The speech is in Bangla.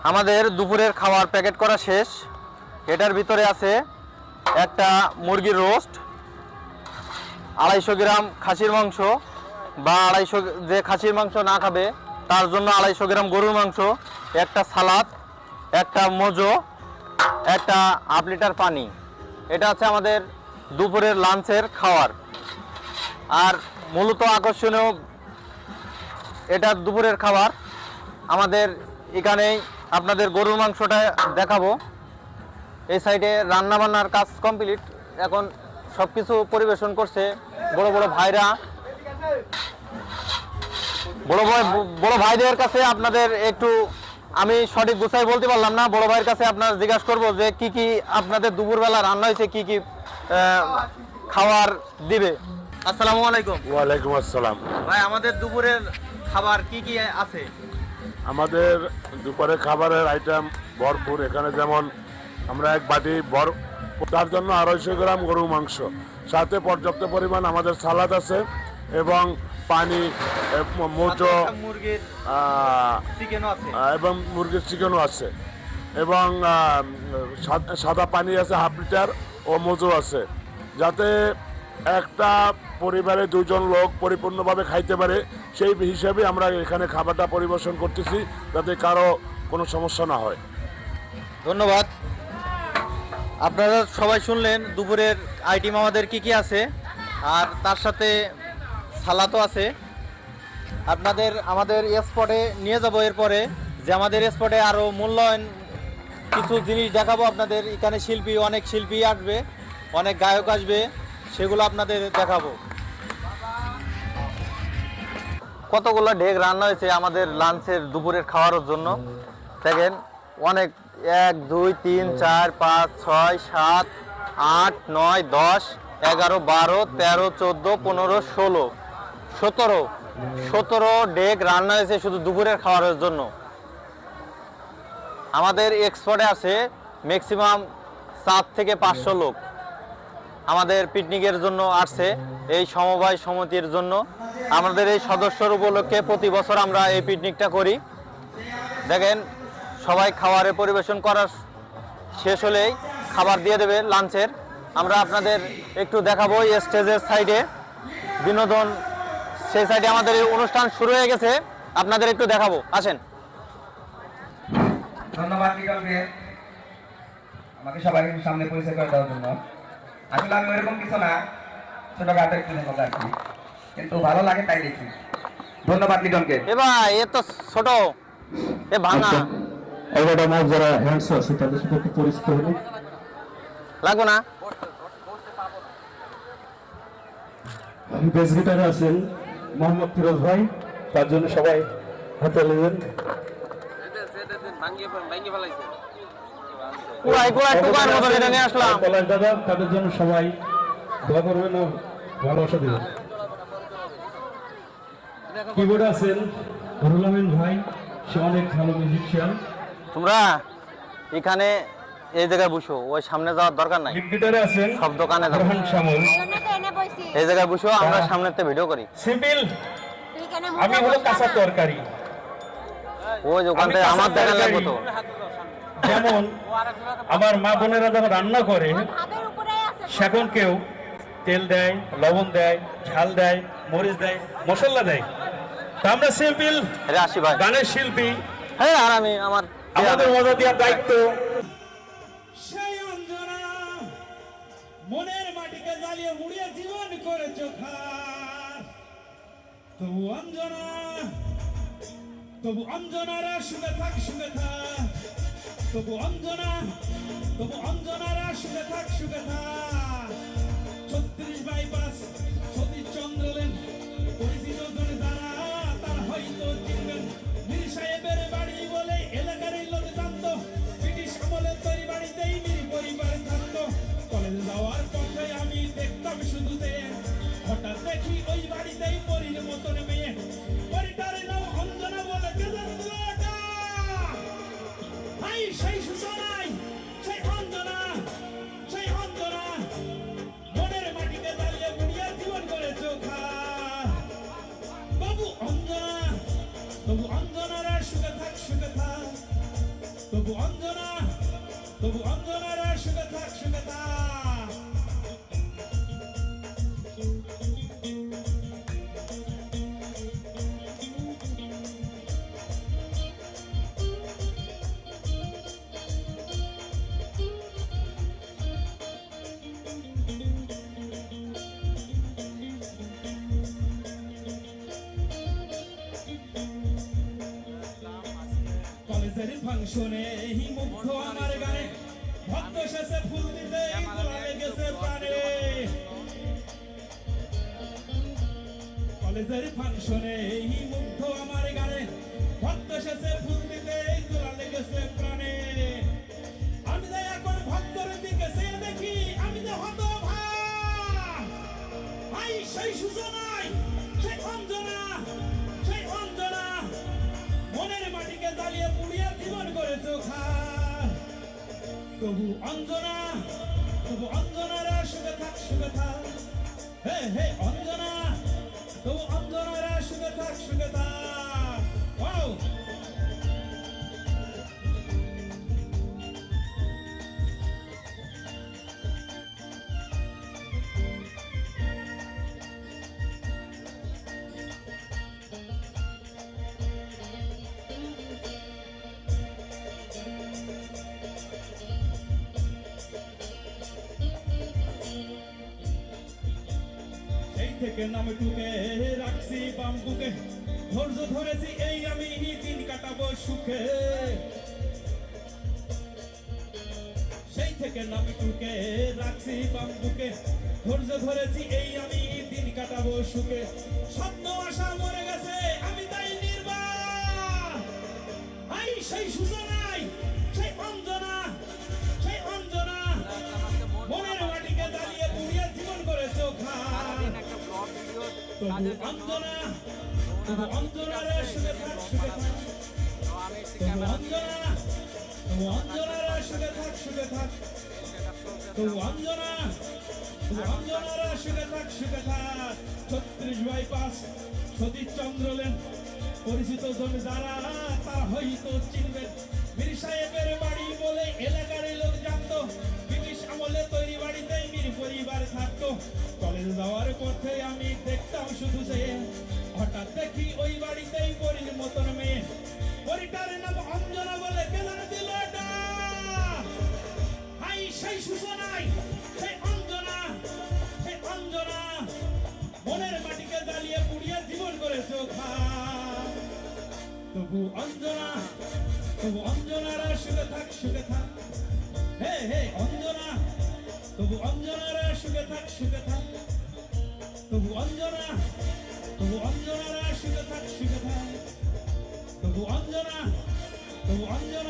আমাদের দুপুরের খাবার প্যাকেট করা শেষ। এটার ভিতরে আছে একটা মুরগির রোস্ট, 250 গ্রাম খাসির মাংস, বা 250 যে খাসির মাংস না খাবে তার জন্য 250 গ্রাম গরুর মাংস, একটা সালাদ, একটা মোজো, একটা হাফ লিটার পানি। এটা হচ্ছে আমাদের দুপুরের লাঞ্চের খাবার। আর মূলত আকর্ষণীয় এটা দুপুরের খাবার। আমাদের এখানেই আপনাদের গরুর মাংসটা দেখাবো। এই সাইডে রান্না বান্নার কাজ কমপ্লিট, এখন সব কিছু পরিবেশন করছে বড় বড় ভাইরা। বড় ভাইদের কাছে আপনাদের একটু আমি সঠিক গুছাই বলতে পারলাম না। বড় ভাইয়ের কাছে আপনার জিজ্ঞাসা করবো যে কি কি আপনাদের দুপুরবেলা রান্না হয়েছে, কি কি খাবার দিবে। আসসালামু আলাইকুম। ওয়ালাইকুম আসসালাম। ভাই, আমাদের দুপুরের খাবার কি কি আছে? আমাদের দুপুরে খাবারের আইটেম ভরপুর। এখানে যেমন আমরা এক বাটি তার জন্য 250 গ্রাম গরুর মাংস, সাথে পর্যাপ্ত পরিমাণ আমাদের সালাদ আছে এবং পানি, মোজো এবং মুরগির চিকেনও আছে এবং সাদা পানি আছে হাফ লিটার ও মোজো আছে, যাতে একটা পরিবারে 2 জন লোক পরিপূর্ণভাবে খাইতে পারে সেই হিসাবে আমরা এখানে খাবারটা পরিবেশন করতেছি, যাতে কারো কোনো সমস্যা না হয়। ধন্যবাদ। আপনারা সবাই শুনলেন দুপুরের আইটেম আমাদের কি কি আছে, আর তার সাথে সালাদও আছে। আমাদের স্পটে নিয়ে যাব এরপরে, যে আমাদের স্পটে আরও মূল্যায়ন কিছু জিনিস দেখাবো আপনাদের। এখানে অনেক শিল্পী আসবে, অনেক গায়ক আসবে, সেগুলো আপনাদের দেখাবো। কতগুলো ঢেক রান্না হয়েছে আমাদের লাঞ্চের দুপুরের খাওয়ার জন্য। দেখেন অনেক, 1 2 3 4 5 6 7 8 9 10 11 12 13 14 15 16 17 ডেক রান্না হয়েছে শুধু দুপুরের খাওয়ারের জন্য। আমাদের এক্সপোর্টে আছে ম্যাক্সিমাম 7 থেকে 500 লোক আমাদের পিকনিকের জন্য আসছে, এই সমবায় সমিতির জন্য। আমাদের এই সদস্যর উপলক্ষে প্রতি বছর আমরা এই পিকনিকটা করি। দেখেন সবাই খাবারের পরিবেশন করার শেষ হলেই খাবার দিয়ে দেবে লাঞ্চের। আমরা আপনাদের একটু দেখাবো স্টেজের সাইডে বিনোদন, সেই সাইডে আমাদের এই অনুষ্ঠান শুরু হয়ে গেছে, আপনাদের একটু দেখাবো, আসেন। ধন্যবাদ বিকালকে আমাকে সবাইকে সামনে পরিচয় করে দেওয়ার জন্য। আসলে আমি ওইরকম কিছু না, ছোটখাটো একটু কথা আর কি, কিন্তু ভালো লাগে তাই দেখি। ধন্যবাদ লিটনকে। এ ভাই, এ তো ছোট, এ ভাঙা এবারে মাছ যারা হ্যান্ডস আছে তাদের সাথে একটু পরিচিত হলো। লাগবে না। বেস গিটারে আছেন মোহাম্মদ ফিরোজ ভাই, তার জন্য সবাই হাতে নেবেন। তাদের জন্য সবাই দোয়া করবেন ও ভালোবাসা দেবেন। কিবোর্ডে আছেন নুরুল আমিন ভাই, সে অনেক ভালো মিউজিশিয়ান। তোমরা এখানে এই জায়গায় বসো, ওই সামনে যাওয়ার দরকার নাই। গিটারে আছেন সব দোকানে যাবো, এই জায়গায় বসো, আমরা সামনেতে ভিডিও করি। সিম্পল, আমি হলো কাঁচা তরকারি। ওই দোকানটায় আমার দোকান লাগবে তো। যেমন আমার মা বোনেরা যখন রান্না করে, সেখন কেউ তেল দেয়, লবণ দেয়, ঝাল দেয়, মরিচ দেয়, মশলা দেয়। তা আমরা সিম্পল আসি ভাই, গানের শিল্পী। হ্যাঁ, আর আমি আমাদের মজা দেওয়ার দায়িত্ব। মনের মাটিকে জ্বালিয়ে মুড়িয়ে জীবন করেছ খাস, তবু অঞ্জনা, তবু অঞ্জনারা সুখে থাক, সুখে থাক, তবু অঞ্জনা, তবু অঞ্জনারা সুখে থাক, সুখে থাক। 36 বাইপাস সতীশ চন্দ্র লেন, পরিচিত জন যারা তার হয়তো চিনবেন। মীর সাহেবের বাড়ি বলে এলাকার লোক জানত, ব্রিটিশ আমলের তৈরি বাড়িতেই মীর পরিবার থাকতো। কলেজে যাওয়ার পথে আমি দেখতাম শুধু হঠাৎ দেখি ওই বাড়িতেই পরীর মতন মেয়ে, পরিটার নাম অঞ্জনা বলে সেই সূচনায় সেই অঞ্জনা, সেই অঞ্জনা মনের মাটিতে দাঁড়িয়ে মুড়িয়ে জীবন করে চোখা। তবু অঞ্জনা, তবু অঞ্জনারা সুখে থাক, সুখে থাক। তবু অঞ্জনা, তবু অঞ্জনারা সুখে থাক, সুখে থাক। কলেজের ফাংশনে মুগ্ধ আমার গানে, ভক্ত শেষে ফুল দিতে তোলা লেগেছে প্রাণে। কলেজের ফাংশনে মুগ্ধ আমার গানে, ভক্ত শেষে ফুল দিতে তোলা লেগেছে প্রাণে। আমি যে এখন ভক্তর দিকে চেয়ে দেখি, আমি যে হতভাগ। ভাই সেই সূচনায়, সেই অঞ্জনা, সেই অঞ্জনা মনের মাটিকে জ্বালিয়ে পুড়িয়ে জীবন করেছো খার। তবু অঞ্জনা, তবু অঞ্জনারা সুখে থাক, সুখে থাক। হে হে অঞ্জনা, তবু অঞ্জনারা সুখে থাক, সুখে থাক। ওয়াও! সেই থেকে নামে টুকে রাখছি বাম্বুকে, ধৈর্য ধরেছি এই আমি দিন কাটাবো সুখে। সেই থেকে নামে টুকে রাখছি বাম্বুকে, ধৈর্য ধরেছি এই আমি দিন কাটাবো সুখে। স্বপ্ন আশা মরে গেছে, আমি তাই নির্বাণ। আই সেই সূচনায়, সেই অঞ্জনা, সেই অঞ্জনা মনের মাটিকে জ্বালিয়ে পুড়িয়ে জীবন করেছো খার। তবু অঞ্জনা, তবু অঞ্জনারে সুখে থাক, সুখে থাক। তবু অঞ্জনা, তবু অঞ্জনারে সুখে থাক, সুখে থাক। তবু অঞ্জনা, তবু অঞ্জনারে সুখে থাক, সুখে থাক। 36 বাইপাস সতীশ চন্দ্র লেন, পরিচিত জন যারা তারা হয়তো চিনবেন। মীর সাহেবের বাড়ি বলে এলাকার লোক জানতো, ব্রিটিশ আমলে তৈরি বাড়িতেই মীর পরিবার থাকতো। কলেজ যাওয়ার পথে আমি দেখতাম শুধু সে, হঠাৎ দেখি ওই বাড়িতেই পরির মতন মেয়ে। পরিটার নাম অঞ্জনা বলে কেন দিল ডাক। হাই সেই সূচনায়, সেই অঞ্জনা, সেই অঞ্জনা মনের মাটিকে জ্বালিয়ে পুড়িয়ে জীবন করেছো খার। তবু অঞ্জনা, তবু অঞ্জনারা সুখে থাক, সুখে থাক। হে হে অঞ্জনা, তবু অঞ্জনারা সুখে থাক, সুখে থাক। তবু অঞ্জনা, তবু অঞ্জনারা সুখে থাক, সুখে থাক। তবু অঞ্জনা, তবু অঞ্জনা